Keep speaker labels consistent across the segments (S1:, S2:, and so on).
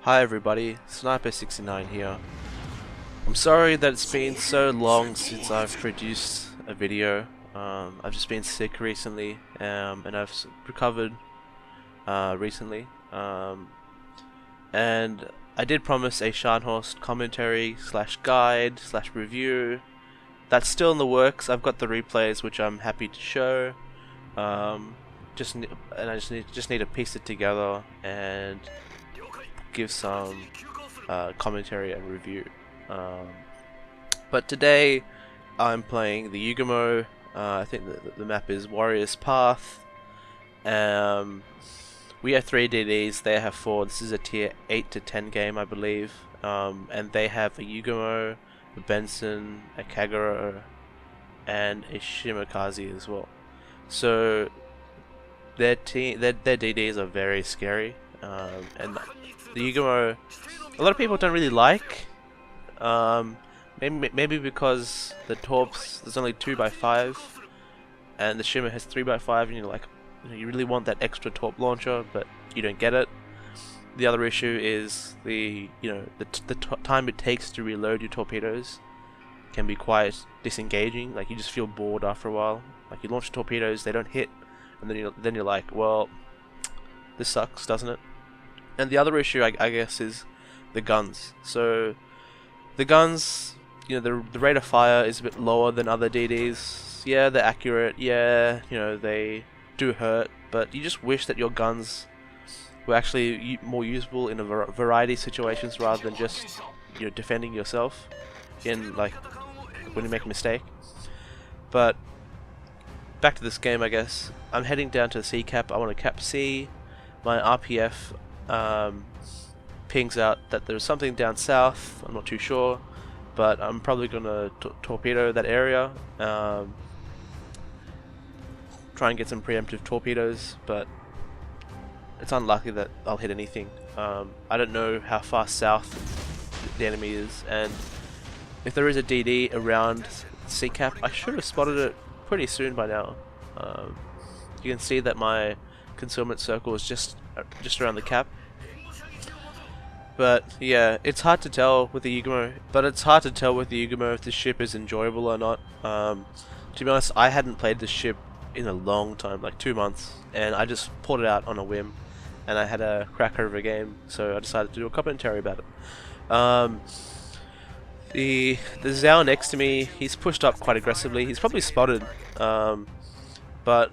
S1: Hi everybody, Sniper69 here. I'm sorry that it's been so long since I've produced a video. I've just been sick recently, and I've recovered recently. And I did promise a Scharnhorst commentary slash guide slash review. That's still in the works. I've got the replays which I'm happy to show. I just need to piece it together and give some commentary and review. But today I'm playing the Yugumo. I think the map is Warrior's Path. We have 3 DDs, they have 4. This is a tier 8 to 10 game, I believe. And they have a Yugumo, a Benson, a Kagero, and a Shimakaze as well. So their DDs are very scary. And the Yugumo, a lot of people don't really like. Maybe because the Torps, there's only 2x5, and the Shima has 3x5, and you're like, you really want that extra Torp launcher, but you don't get it. The other issue is the time it takes to reload your torpedoes can be quite disengaging. Like, you just feel bored after a while. Like, you launch torpedoes, they don't hit, and then you're like, well, this sucks, doesn't it? And the other issue, I guess, is the guns. So the guns, the rate of fire is a bit lower than other DDs. Yeah, they're accurate. Yeah, they do hurt, but you just wish that your guns were actually more usable in a variety of situations rather than just defending yourself in, like, when you make a mistake. But back to this game, I guess. I'm heading down to C cap. I want to cap C. My RPF pings out that there's something down south. I'm not too sure, but I'm probably gonna torpedo that area. Try and get some preemptive torpedoes, but it's unlikely that I'll hit anything. I don't know how far south the enemy is, and if there is a DD around C cap, I should have spotted it pretty soon by now. You can see that my concealment circle is just around the cap. But yeah, it's hard to tell with the Yugumo. If the ship is enjoyable or not. To be honest, I hadn't played this ship in a long time, like 2 months, and I just pulled it out on a whim, and I had a cracker of a game, so I decided to do a commentary about it. The Zhao next to me, he's pushed up quite aggressively. He's probably spotted, but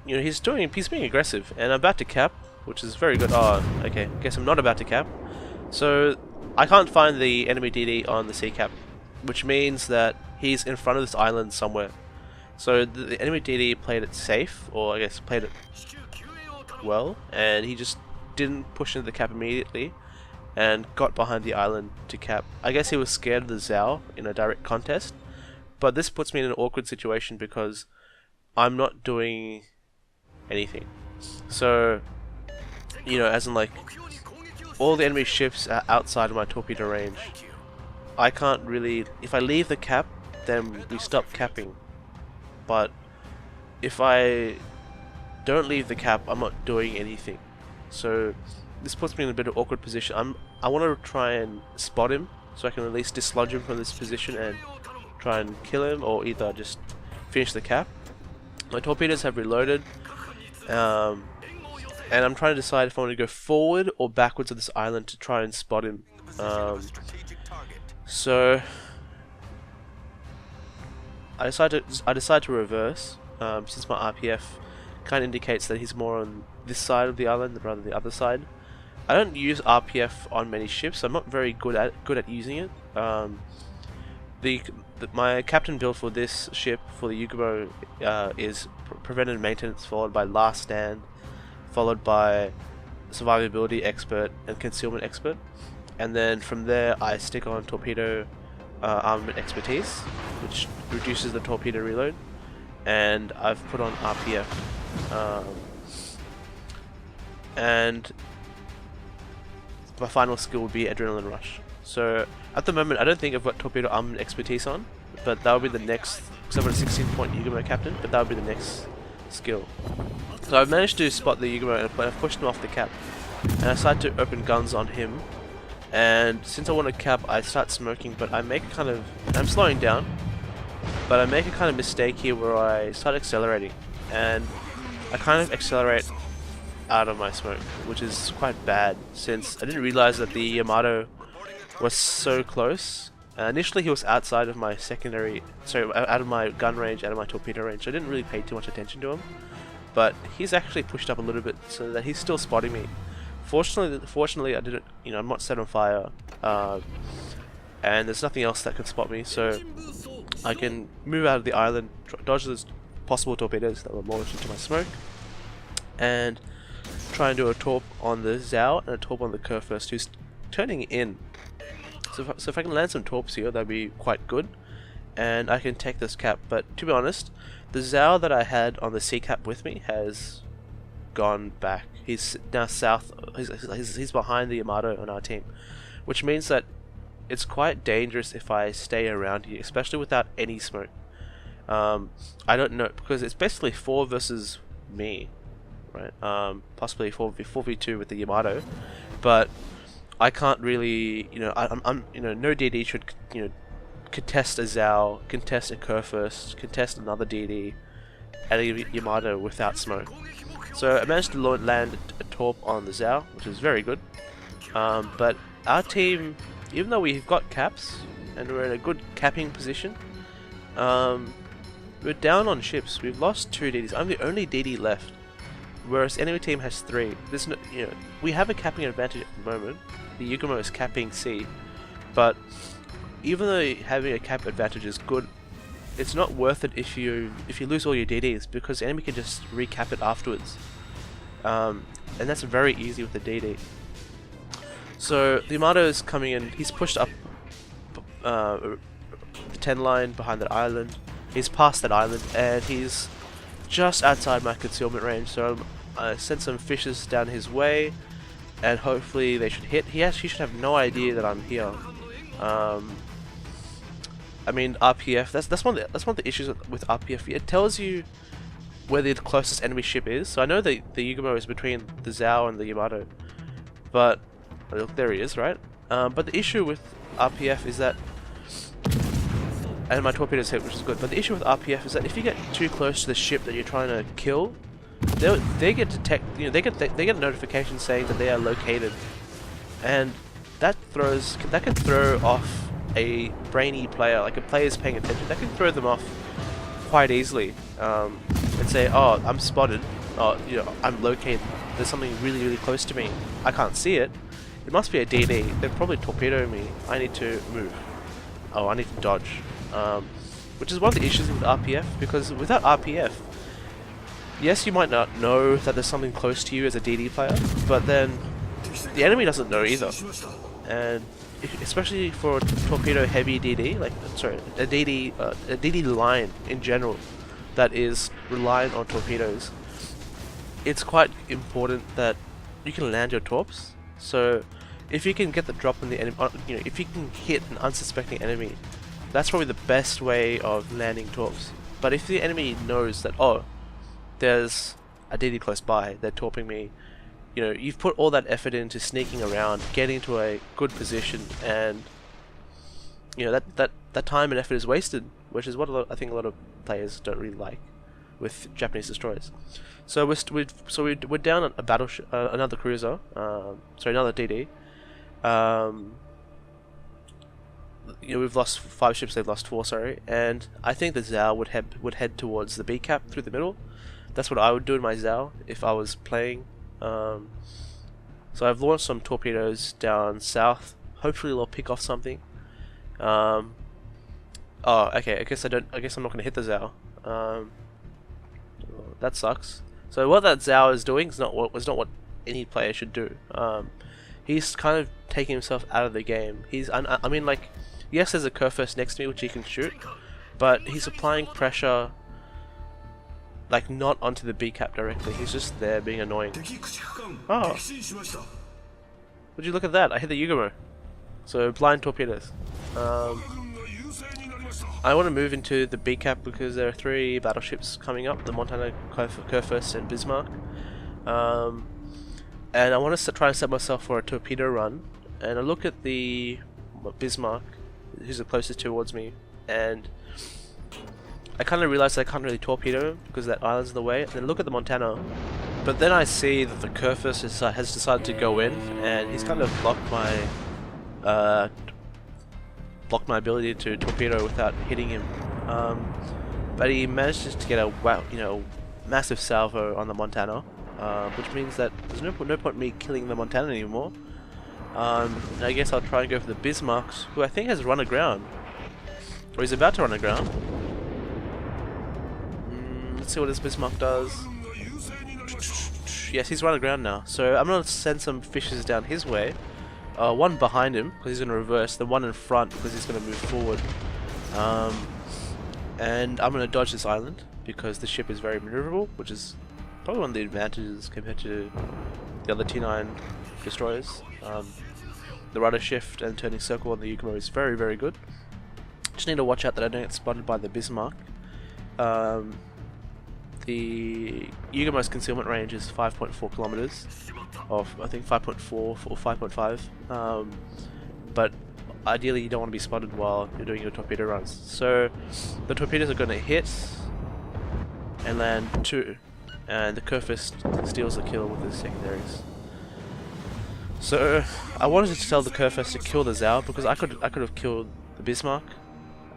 S1: he's being aggressive, and I'm about to cap, which is very good. Oh, okay, guess I'm not about to cap. So I can't find the enemy DD on the C cap, which means that he's in front of this island somewhere. So the enemy DD played it safe, or I guess played it well, and he just didn't push into the cap immediately and got behind the island to cap. I guess he was scared of the Zhao in a direct contest, but this puts me in an awkward situation because I'm not doing anything. So, as in, like, all the enemy ships are outside of my torpedo range. I can't really, if I leave the cap, then we stop capping. But if I don't leave the cap, I'm not doing anything. So this puts me in a bit of an awkward position. I want to try and spot him so I can at least dislodge him from this position and try and kill him, or either just finish the cap. My torpedoes have reloaded, and I'm trying to decide if I want to go forward or backwards of this island to try and spot him. So I decide to reverse, since my RPF kind of indicates that he's more on this side of the island rather than the other side. I don't use RPF on many ships, so I'm not very good at using it. My captain build for this ship, for the Yugumo, is preventive maintenance followed by last stand, followed by survivability expert and concealment expert, and then from there I stick on torpedo armament expertise, which reduces the torpedo reload, and I've put on RPF, and my final skill would be adrenaline rush. So at the moment I don't think I've got torpedo armament expertise on, but that will be the next, because I've got a 16-point Yugumo captain, but that will be the next skill. So I've managed to spot the Yugumo and I've pushed him off the cap, and I decided to open guns on him And since I want to cap, I start smoking, but I make I'm slowing down, but I make a kind of mistake here where I start accelerating, and I kind of accelerate out of my smoke, which is quite bad since I didn't realize that the Yamato was so close. Initially he was outside of my out of my gun range, out of my torpedo range, so I didn't really pay too much attention to him. But he's actually pushed up a little bit so that he's still spotting me. Fortunately I didn't, I'm not set on fire, and there's nothing else that can spot me, so I can move out of the island, dodge those possible torpedoes that were launched into my smoke, and try and do a torp on the Zhao and a torp on the Scharnhorst, who's turning in. So if I can land some torps here, that'd be quite good, and I can take this cap. But to be honest, the Zhao that I had on the C cap with me has gone back. He's now south. He's behind the Yamato on our team, which means that it's quite dangerous if I stay around here, especially without any smoke. I don't know, because it's basically 4 versus me, right? Possibly 4v2 with the Yamato, but I can't really, no DD should, contest a Zhao, contest a Scharnhorst, contest another DD at a Yamato without smoke. So I managed to land a torp on the Zhao, which is very good. But our team, even though we've got caps and we're in a good capping position, we're down on ships. We've lost 2 DDs. I'm the only DD left, whereas enemy team has 3. There's no, we have a capping advantage at the moment. The Yugumo is capping C, but even though having a cap advantage is good, it's not worth it if you lose all your DDs, because the enemy can just recap it afterwards, and that's very easy with the DD. So the Yamato is coming in. He's pushed up the 10 line behind that island. He's past that island, and he's just outside my concealment range. So I sent some fishes down his way, and hopefully they should hit. He should have no idea that I'm here. I mean, RPF. That's one of the issues with RPF. It tells you where the closest enemy ship is. So I know the Yugumo is between the Zhao and the Yamato, but look, there he is, right? But the issue with RPF is that, and my torpedoes hit, which is good. But the issue with RPF is that if you get too close to the ship that you're trying to kill, they get they get a notification saying that they are located, and that can throw off a brainy player, like a player's paying attention. That can throw them off quite easily, and say, "Oh, I'm spotted. Oh, I'm located. There's something really, really close to me. I can't see it. It must be a DD. They're probably torpedoing me. I need to move. Oh, I need to dodge." Which is one of the issues with RPF, because without RPF, yes, you might not know that there's something close to you as a DD player, but then the enemy doesn't know either. And especially for torpedo heavy DD, a DD line in general that is reliant on torpedoes, it's quite important that you can land your torps. So if you can get the drop on the enemy, if you can hit an unsuspecting enemy, that's probably the best way of landing torps. But if the enemy knows that, oh, there's a DD close by, they're torping me, you've put all that effort into sneaking around, getting to a good position, and that time and effort is wasted, which is what I think a lot of players don't really like with Japanese destroyers. So we're down on a battleship, another cruiser, another DD. We've lost 5 ships, they've lost 4, sorry, and I think the Zhao would head towards the B cap through the middle. That's what I would do in my Zhao if I was playing. So I've launched some torpedoes down south. Hopefully they'll pick off something. Oh, okay. I guess I'm not gonna hit the Zhao. That sucks. So what that Zhao is doing is not what any player should do. He's kind of taking himself out of the game. I mean, like, yes, there's a Scharnhorst next to me which he can shoot, but he's applying pressure, like, not onto the B cap directly. He's just there being annoying. Oh, would you look at that? I hit the Yugumo. So blind torpedoes. I want to move into the B cap because there are 3 battleships coming up: the Montana, Scharnhorst, and Bismarck. And I want to try and set myself for a torpedo run and I look at the Bismarck, who's the closest towards me, and I kind of realize I can't really torpedo him because that island's in the way. And then look at the Montana, but then I see that the Kurfürst has decided to go in, and he's kind of blocked my ability to torpedo without hitting him. But he managed to get a massive salvo on the Montana, which means that there's no point in me killing the Montana anymore. And I guess I'll try and go for the Bismarck, who I think has run aground, or he's about to run aground. Let's see what this Bismarck does. Yes, he's run aground now, so I'm gonna send some fishes down his way. One behind him because he's gonna reverse, then one in front because he's gonna move forward. And I'm gonna dodge this island because the ship is very maneuverable, which is probably one of the advantages compared to the other T9 destroyers. The rudder shift and turning circle on the Yugumo is very, very good. Just need to watch out that I don't get spotted by the Bismarck. The Yugumo's concealment range is 5.4 kilometers, of I think 5.4 or 5.5. But ideally you don't want to be spotted while you're doing your torpedo runs. So the torpedoes are going to hit and land 2, and the Kurfürst steals the kill with his secondaries. So I wanted to tell the Kurfürst to kill the Zao because I could have killed the Bismarck,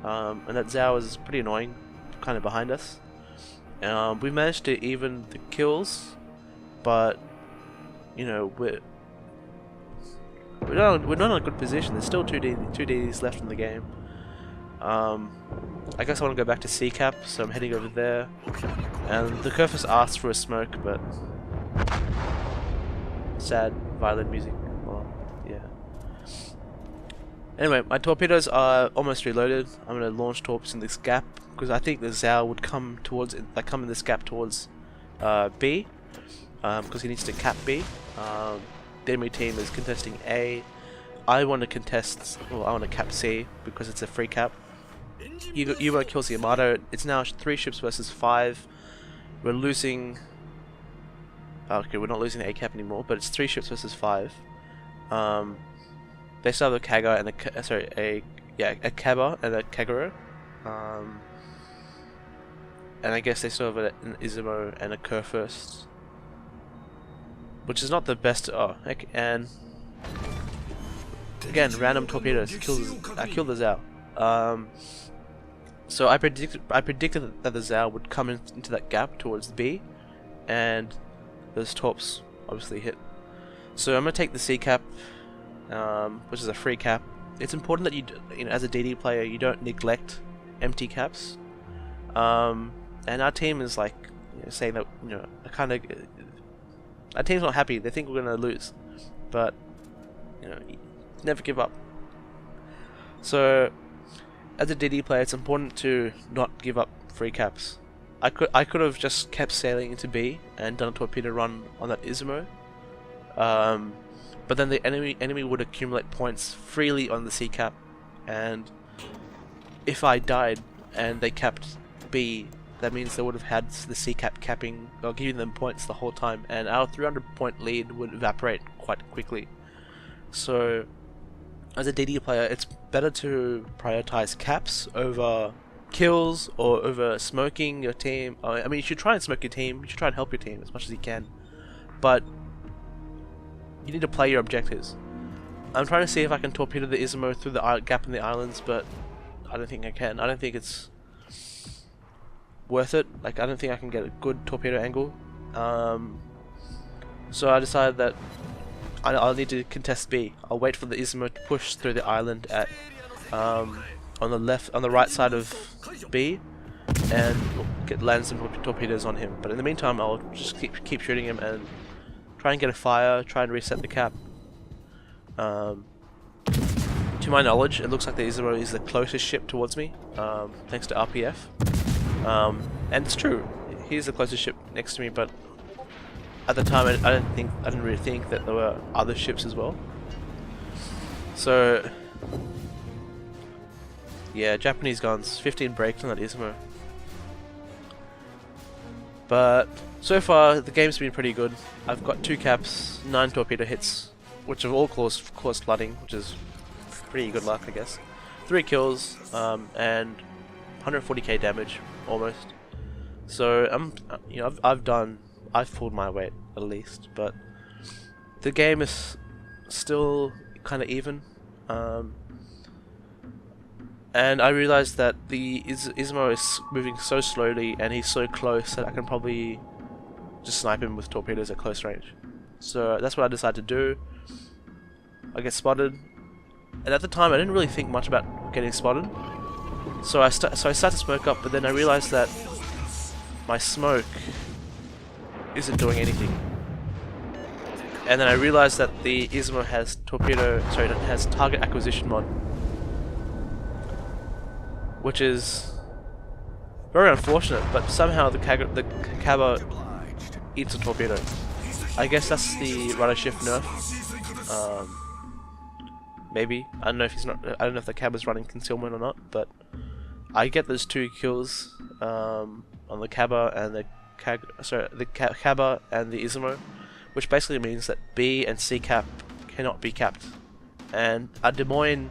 S1: and that Zao is pretty annoying, kind of behind us. We managed to even the kills, but you know we're not in a good position. There's still 2Ds left in the game. I guess I want to go back to C-Cap, so I'm heading over there. And the Kurfürst asked for a smoke, but sad violin music. Well, yeah. Anyway, my torpedoes are almost reloaded. I'm going to launch torps in this gap because I think the Zao would come in this gap towards B, because he needs to cap B. The enemy team is contesting A. I want to cap C because it's a free cap. Yugumo kills the Armada. It's now 3 ships versus 5. We're losing. Okay, we're not losing the A cap anymore, but it's 3 ships versus 5. They still have a Kaga and a Kaba and a Kagura. And I guess they still have an Izumo and a Kurfürst, which is not the best. Oh, heck, and again, random torpedoes kill the Zao. So I predicted that the Zao would come into that gap towards B, and those torps obviously hit. So I'm gonna take the C cap, which is a free cap. It's important that you know, as a DD player, you don't neglect empty caps. And our team is like saying that our team's not happy. They think we're gonna lose, but never give up. So as a DD player, it's important to not give up free caps. I could have just kept sailing into B and done a torpedo run on that Izumo, but then the enemy would accumulate points freely on the C cap, and if I died and they capped B, that means they would have had the C cap capping or giving them points the whole time, and our 300 point lead would evaporate quite quickly. So as a DD player, it's better to prioritize caps over kills or over smoking your team. I mean, you should try and smoke your team, you should try and help your team as much as you can, but you need to play your objectives. I'm trying to see if I can torpedo the Izumo through the gap in the islands, but I don't think I can. I don't think it's worth it. Like, I don't think I can get a good torpedo angle. So I decided that I'll need to contest B. I'll wait for the Izumo to push through the island at on the right side of B, and land some torpedoes on him. But in the meantime, I'll just keep shooting him and try and get a fire, try and reset the cap. To my knowledge, it looks like the Izumo is the closest ship towards me, thanks to RPF. And it's true, he's the closest ship next to me, but at the time I didn't really think that there were other ships as well. So yeah, Japanese guns, 15 breaks on that Izumo. But so far the game's been pretty good. I've got 2 caps, 9 torpedo hits, which have all caused flooding, which is pretty good luck, I guess. 3 kills and 140k damage almost. So you know, I've pulled my weight at least, but the game is still kind of even. And I realized that the Ismo is moving so slowly and he's so close that I can probably just snipe him with torpedoes at close range. So that's what I decided to do. I get spotted, and at the time I didn't really think much about getting spotted. So I started to smoke up, but then I realized that my smoke isn't doing anything. And then I realized that the Ismo has has target acquisition mod, which is very unfortunate. But somehow the Cabba eats a torpedo. I guess that's the rudder shift nerf. Maybe I don't know if he's not. I don't know if the Cabba's running concealment or not. But I get those 2 kills on the Cabba and the Cabba and the Ismo, which basically means that B and C cap cannot be capped. And Des Moines,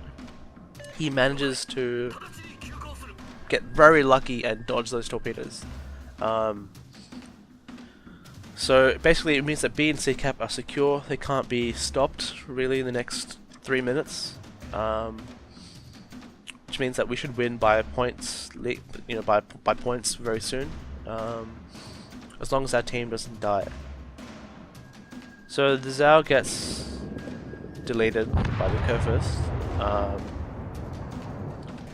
S1: he manages to get very lucky and dodge those torpedoes. So basically it means that B and C cap are secure. They can't be stopped really in the next 3 minutes, which means that we should win by points, you know, by points very soon, as long as our team doesn't die. So the Zhao gets deleted by the Kurfürst.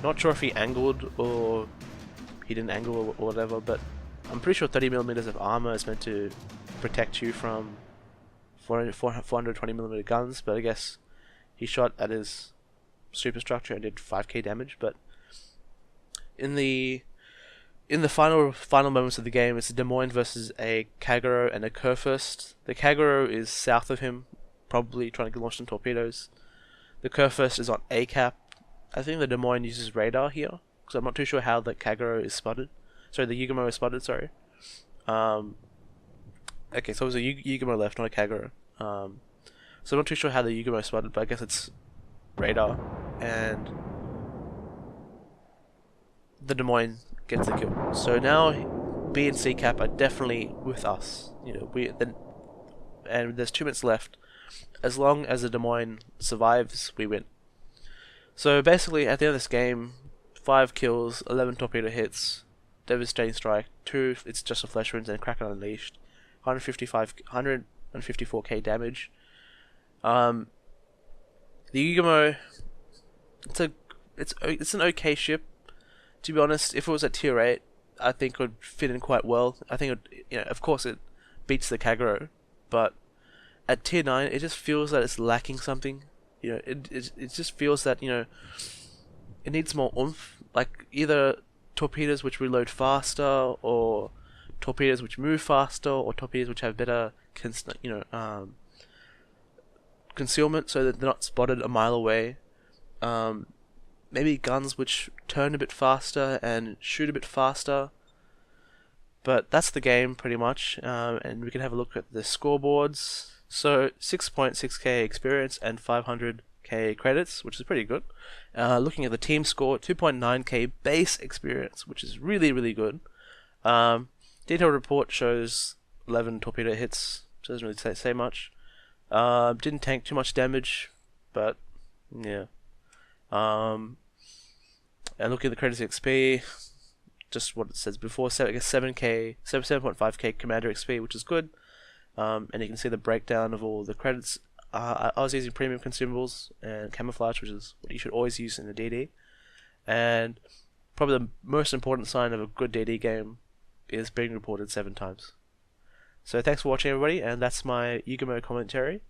S1: Not sure if he angled or he didn't angle or whatever, but I'm pretty sure 30mm of armor is meant to protect you from 420mm guns, but I guess he shot at his superstructure and did 5k damage. But in the final moments of the game, it's a Des Moines versus a Kagero and a Kurfürst. The Kagero is south of him, probably trying to launch some torpedoes. The Kurfürst is on A cap. I think the Des Moines uses radar here, because I'm not too sure how the Kagero is spotted. Sorry, the Yugumo is spotted, sorry. Okay, so it was a Yugumo left, not a Kagero. So I'm not too sure how the Yugumo is spotted, but I guess it's radar. And the Des Moines gets the kill. So now B and C cap are definitely with us. You know, and there's 2 minutes left. As long as the Des Moines survives, we win. So basically, at the end of this game, 5 kills, 11 torpedo hits, devastating strike, 2 it's just a flesh wounds and Kraken unleashed, 154k damage. The Yugumo, it's an okay ship. To be honest, if it was at tier 8, I think it would fit in quite well. I think you know, of course it beats the Kagero, but at tier 9, it just feels that it's lacking something. You know, it just feels that, you know, it needs more oomph. Like either torpedoes which reload faster, or torpedoes which move faster, or torpedoes which have better, concealment, so that they're not spotted a mile away. Maybe guns which turn a bit faster and shoot a bit faster. But that's the game pretty much, and we can have a look at the scoreboards. So 6.6k experience and 500k credits, which is pretty good. Looking at the team score, 2.9k base experience, which is really, really good. Detailed report shows 11 torpedo hits, so doesn't really say much. Didn't tank too much damage, but yeah. And looking at the credits XP, just what it says before, I guess 7.5k commander XP, which is good. And you can see the breakdown of all the credits. I was using premium consumables and camouflage, which is what you should always use in a DD. And probably the most important sign of a good DD game is being reported 7 times. So thanks for watching, everybody, and that's my Yugumo commentary.